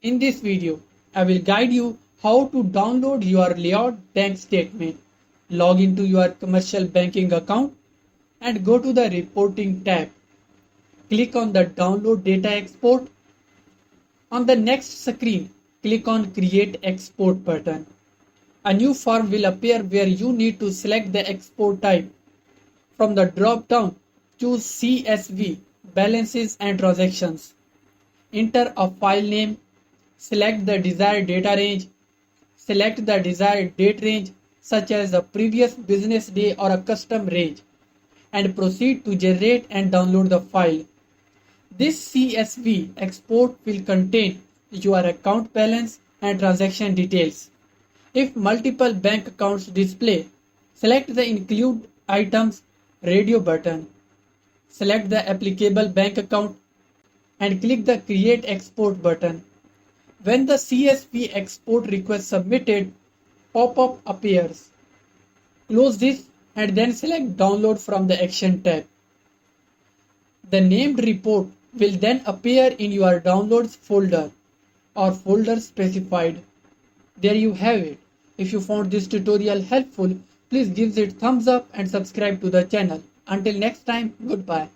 In this video, I will guide you how to download your Lloyds bank statement, log into your commercial banking account and go to the reporting tab. Click on the download data export. On the next screen, click on create export button. A new form will appear where you need to select the export type. From the drop down, choose CSV, balances and transactions. Enter a file name, select the desired data range, select the desired date range such as a previous business day or a custom range, and proceed to generate and download the file. This CSV export will contain your account balance and transaction details. If multiple bank accounts display, select the Include Items radio button. Select the applicable bank account and click the Create Export button. When the CSV export request submitted pop-up appears, close this and then select Download from the Action tab. The named report will then appear in your Downloads folder or folder specified. There you have it. If you found this tutorial helpful, please give it thumbs up and subscribe to the channel. Until next time, goodbye.